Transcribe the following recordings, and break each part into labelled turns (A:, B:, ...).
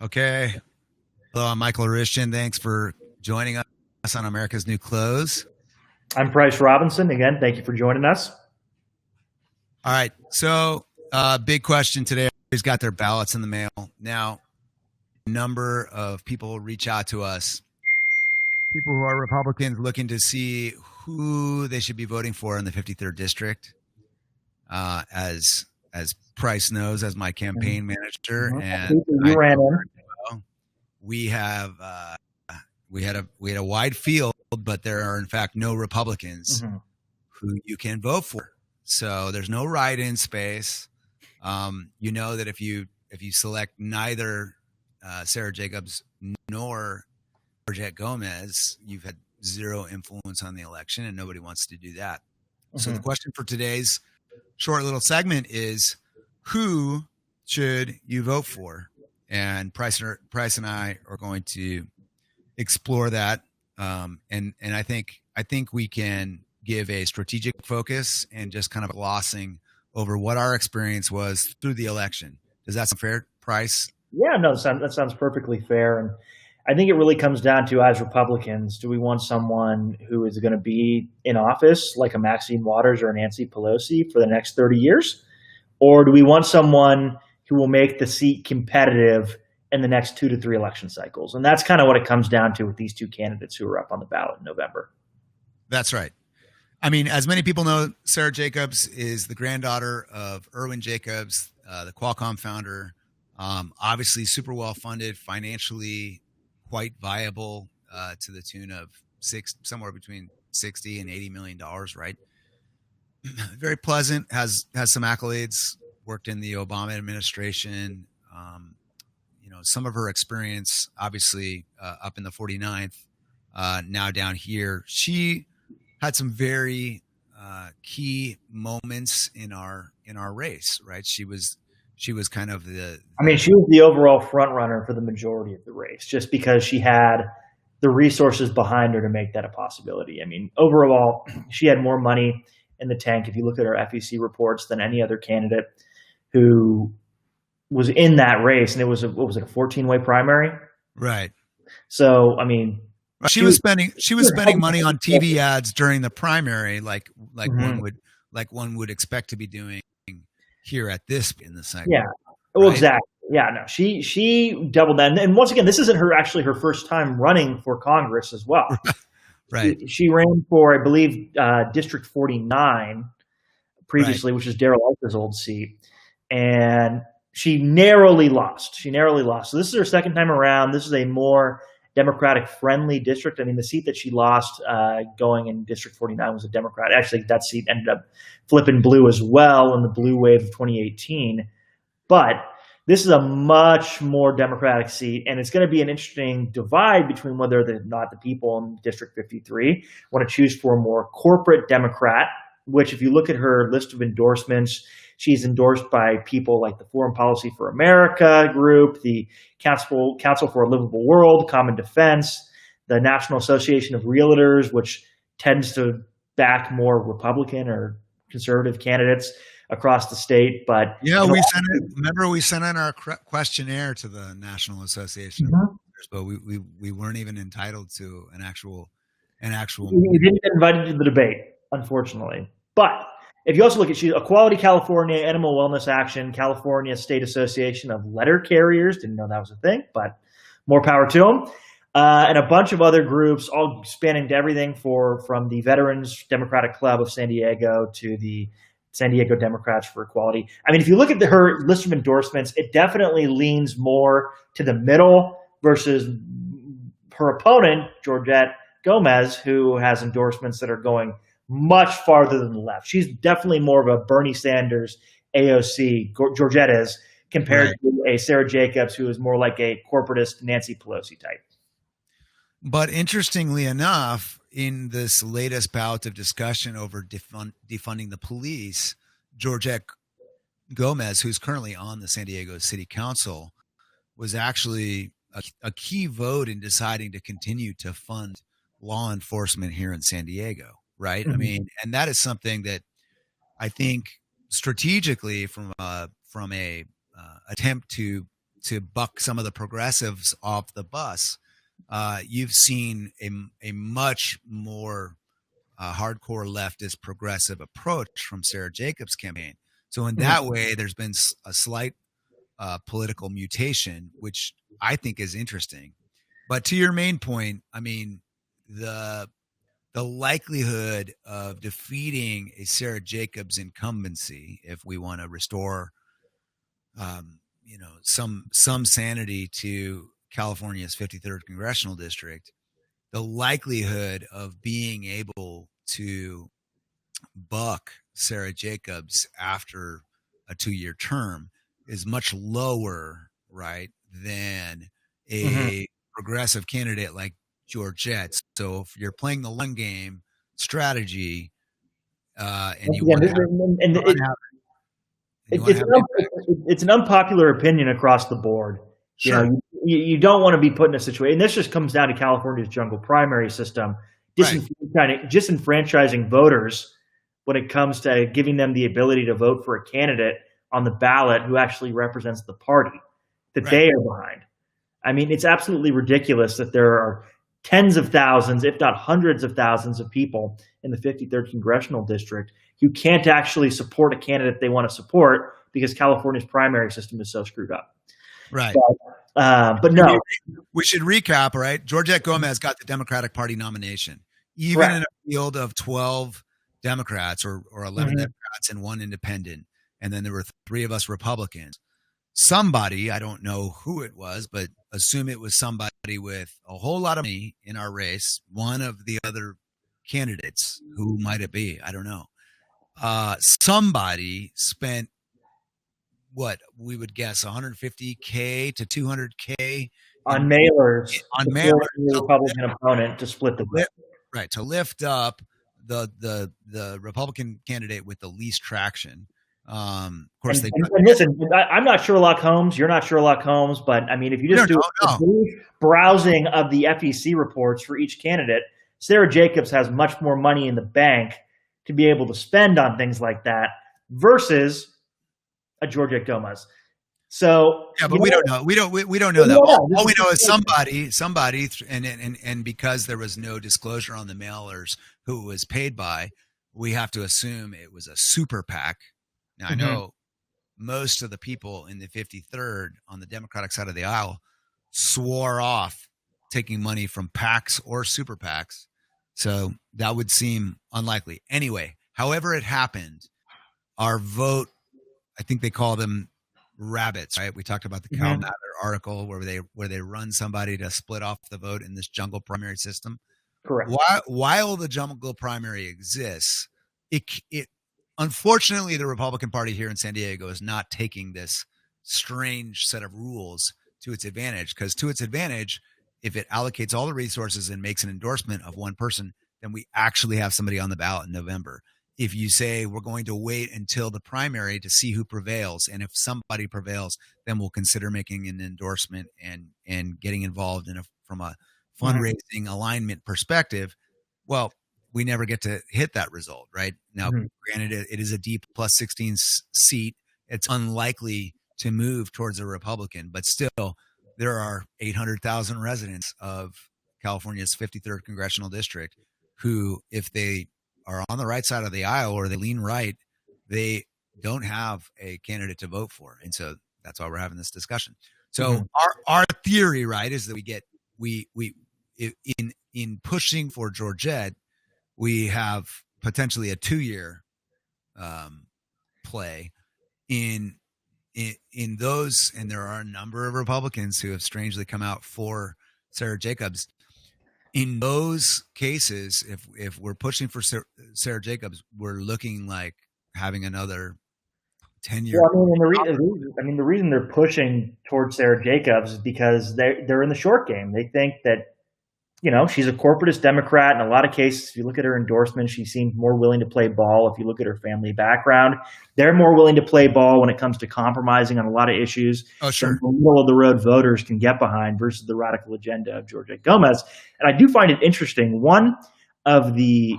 A: Okay. Hello, I'm Michael Rishton. Thanks for joining us on America's New Clothes.
B: I'm Price Robinson. Again, thank you for joining us.
A: All right. So, big question today. Who's got their ballots in the mail? Now, a number of people reach out to us, people who are Republicans looking to see who they should be voting for in the 53rd district. As Price knows, as my campaign manager, and
B: You ran in.
A: we have we had a wide field, but there are in fact no Republicans who you can vote for. So there's no write-in space. You know that if you select neither Sarah Jacobs nor Georgette Gomez, you've had zero influence on the election, and nobody wants to do that. So the question for today's short little segment is, who should you vote for? And Price and I are going to explore that. And I think we can give a strategic focus and just kind of glossing over what our experience was through the election. Does that sound fair, Price?
B: Yeah, no, that sounds perfectly fair. And I think it really comes down to, as Republicans, do we want someone who is going to be in office like a Maxine Waters or a Nancy Pelosi for the next 30 years? Or do we want someone who will make the seat competitive in the next 2 to 3 election cycles? And that's kind of what it comes down to with these two candidates who are up on the ballot in November.
A: That's right. I mean, as many people know, Sarah Jacobs is the granddaughter of Irwin Jacobs, the Qualcomm founder. Obviously super well funded, financially quite viable, to the tune of somewhere between $60 and $80 million, right? Very pleasant, has some accolades, worked in the Obama administration. Some of her experience, obviously, up in the 49th, now down here. She had some very key moments in our race, right? She was kind of
B: she was the overall front runner for the majority of the race, just because she had the resources behind her to make that a possibility. I mean, overall, she had more money in the tank, if you look at her FEC reports, than any other candidate who was in that race. And it was a 14-way primary?
A: Right.
B: So, I mean,
A: she was spending money on TV ads during the primary, like one would expect to be doing here at this in the segment.
B: Yeah. Well,
A: right?
B: Exactly. Yeah, no, she doubled that. And once again, this isn't her first time running for Congress as well.
A: Right.
B: She ran for, I believe, District 49 previously, which is Darrell Arthur's old seat. And she narrowly lost. So this is her second time around. This is a more Democratic-friendly district. I mean, the seat that she lost going in District 49 was a Democrat. Actually, that seat ended up flipping blue as well in the blue wave of 2018. But this is a much more Democratic seat, and it's going to be an interesting divide between whether or not the people in District 53 want to choose for a more corporate Democrat, which, if you look at her list of endorsements, she's endorsed by people like the Foreign Policy for America group, the Council for a Livable World, Common Defense, the National Association of Realtors, which tends to back more Republican or conservative candidates across the state. But
A: yeah, we sent in our questionnaire to the National Association of Realtors, but we weren't even entitled to an actual.
B: We didn't get invited to the debate, unfortunately. But if you also look at Equality California, Animal Wellness Action, California State Association of Letter Carriers, didn't know that was a thing, but more power to them. And a bunch of other groups, all spanning to everything from the Veterans Democratic Club of San Diego to the San Diego Democrats for Equality. I mean, if you look at her list of endorsements, it definitely leans more to the middle versus her opponent, Georgette Gomez, who has endorsements that are going much farther than the left. She's definitely more of a Bernie Sanders AOC, Georgette is, compared to a Sarah Jacobs, who is more like a corporatist Nancy Pelosi type.
A: But interestingly enough, in this latest bout of discussion over defunding the police, Georgette Gomez, who's currently on the San Diego City Council, was actually a key vote in deciding to continue to fund law enforcement here in San Diego, right? I mean, and that is something that I think strategically from a attempt to to buck some of the progressives off the bus, you've seen a much more hardcore leftist progressive approach from Sarah Jacobs' campaign. So in that way, there's been a slight political mutation, which I think is interesting. But to your main point, I mean, the likelihood of defeating a Sarah Jacobs incumbency, if we want to restore, some sanity to California's 53rd congressional district, the likelihood of being able to buck Sarah Jacobs after a 2-year term is much lower, right, than a progressive candidate like Georgette. So if you're playing the long game strategy, and you want to
B: it's an unpopular opinion across the board.
A: Sure.
B: You don't want to be put in a situation, and this just comes down to California's jungle primary system, disenfranchising voters when it comes to giving them the ability to vote for a candidate on the ballot who actually represents the party that they are behind. I mean, it's absolutely ridiculous that there are tens of thousands, if not hundreds of thousands of people in the 53rd congressional district who can't actually support a candidate they want to support because California's primary system is so screwed up.
A: Right.
B: But no.
A: We should recap, right? Georgette Gomez got the Democratic Party nomination. Even in a field of 12 Democrats or 11 Democrats and 1 independent, and then there were 3 of us Republicans. Somebody, I don't know who it was, but assume it was somebody with a whole lot of money in our race, one of the other candidates. Who might it be? I don't know. Somebody spent what we would guess $150K to $200K
B: on mailers
A: the
B: Republican opponent to split the vote.
A: Right, to lift up the Republican candidate with the least traction. Of course,
B: and listen, I'm not Sherlock Holmes. You're not Sherlock Holmes, but I mean, if you just do a brief browsing of the FEC reports for each candidate, Sarah Jacobs has much more money in the bank to be able to spend on things like that versus a Georgette Gomez. So
A: yeah, but we don't know. We don't know that. All we know is somebody, and because there was no disclosure on the mailers who it was paid by, we have to assume it was a super PAC. Now I know most of the people in the 53rd on the Democratic side of the aisle swore off taking money from PACs or super PACs, so that would seem unlikely. Anyway, however it happened, our vote, I think they call them rabbits, right? We talked about the Cal Matter article where they run somebody to split off the vote in this jungle primary system.
B: Correct.
A: While the jungle primary exists, it unfortunately the Republican Party here in San Diego is not taking this strange set of rules to its advantage, because to its advantage, if it allocates all the resources and makes an endorsement of one person, then we actually have somebody on the ballot in November. If you say we're going to wait until the primary to see who prevails, and if somebody prevails, then we'll consider making an endorsement and getting involved from a fundraising alignment perspective, well, we never get to hit that result, right? Now, granted, it is a D plus 16 seat. It's unlikely to move towards a Republican, but still, there are 800,000 residents of California's 53rd congressional district who, if they are on the right side of the aisle or they lean right, they don't have a candidate to vote for. And so that's why we're having this discussion. So our theory, right, is that we in pushing for Georgette, we have potentially a 2-year play in those, and there are a number of Republicans who have strangely come out for Sarah Jacobs. In those cases, if we're pushing for Sarah Jacobs, we're looking like having another 10-year.
B: Well, the reason they're pushing towards Sarah Jacobs is because they're in the short game. They think that, she's a corporatist Democrat. In a lot of cases, if you look at her endorsement, she seems more willing to play ball. If you look at her family background, they're more willing to play ball when it comes to compromising on a lot of issues.
A: Oh, sure.
B: Middle-of-the-road voters can get behind versus the radical agenda of Georgette Gomez. And I do find it interesting. One of the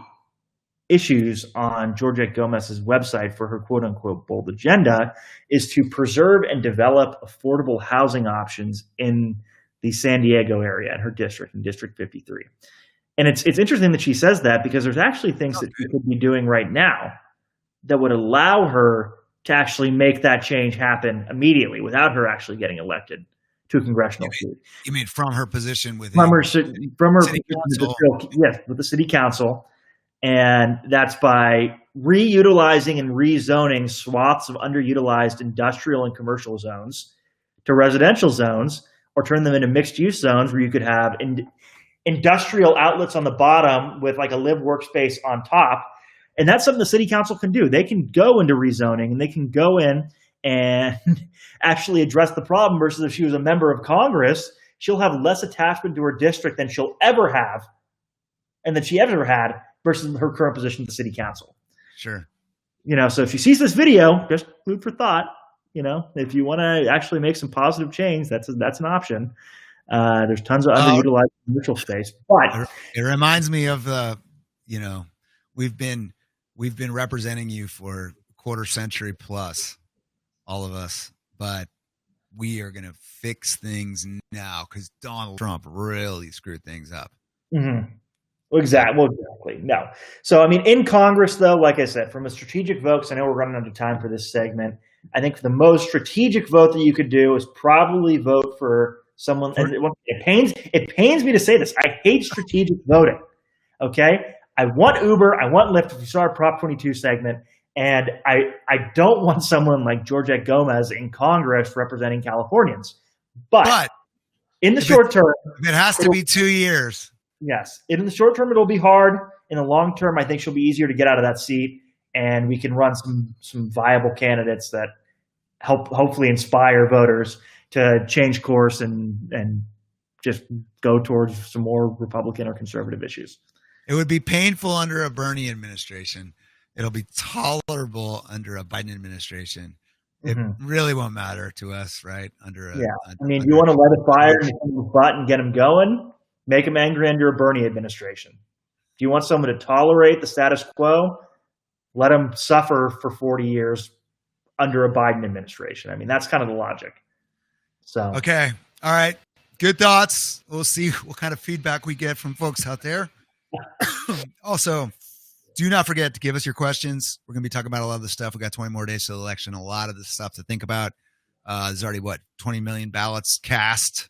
B: issues on Georgette Gomez's website for her quote unquote bold agenda is to preserve and develop affordable housing options in the San Diego area in her district, in District 53. And it's interesting that she says that, because there's actually things that she could be doing right now that would allow her to actually make that change happen immediately without her actually getting elected to a congressional seat.
A: You mean from her position with
B: from her
A: city
B: council. Yes, with the city council, and that's by reutilizing and rezoning swaths of underutilized industrial and commercial zones to residential zones, or turn them into mixed-use zones where you could have industrial outlets on the bottom with like a live workspace on top. And that's something the city council can do. They can go into rezoning, and they can go in and actually address the problem, versus if she was a member of Congress, she'll have less attachment to her district than she'll ever have, and that she ever had, versus her current position at the city council.
A: Sure.
B: So if she sees this video, just food for thought. If you want to actually make some positive change, that's an option. There's tons of underutilized commercial space, but
A: it reminds me of we've been representing you for a quarter century plus, all of us, but we are going to fix things now because Donald Trump really screwed things up.
B: Mm-hmm. Exactly. No. So, in Congress, though, like I said, from a strategic vote, because I know we're running out of time for this segment, I think the most strategic vote that you could do is probably vote for someone. And it pains me to say this. I hate strategic voting. Okay. I want Uber. I want Lyft. If you saw our Prop 22 segment, and I don't want someone like Georgette Gomez in Congress representing Californians. But in the short term,
A: it has to be 2 years.
B: Yes. In the short term, it'll be hard. In the long term, I think she'll be easier to get out of that seat, and we can run some viable candidates that help hopefully inspire voters to change course and just go towards some more Republican or conservative issues.
A: It would be painful under a Bernie administration. It'll be tolerable under a Biden administration. It really won't matter to us, right? Do
B: you want to let it fire in the butt and get them going? Make them angry under a Bernie administration. Do you want someone to tolerate the status quo? Let them suffer for 40 years under a Biden administration. That's kind of the logic. So
A: okay. All right. Good thoughts. We'll see what kind of feedback we get from folks out there. Also, do not forget to give us your questions. We're going to be talking about a lot of this stuff. We got 20 more days to the election. A lot of this stuff to think about. There's already 20 million ballots cast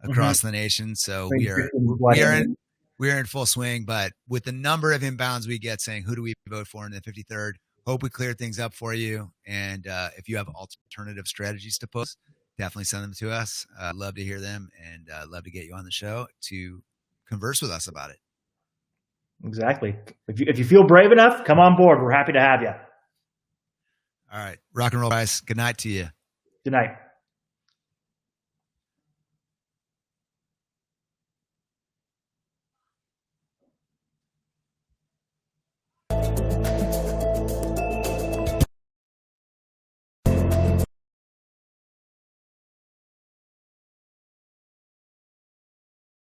A: across the nation. So we are in full swing, but with the number of inbounds we get saying, who do we vote for in the 53rd? Hope we cleared things up for you. And if you have alternative strategies to post, definitely send them to us. Love to hear them, and love to get you on the show to converse with us about it.
B: Exactly. If you feel brave enough, come on board. We're happy to have you.
A: All right. Rock and roll, guys. Good night to you.
B: Good night.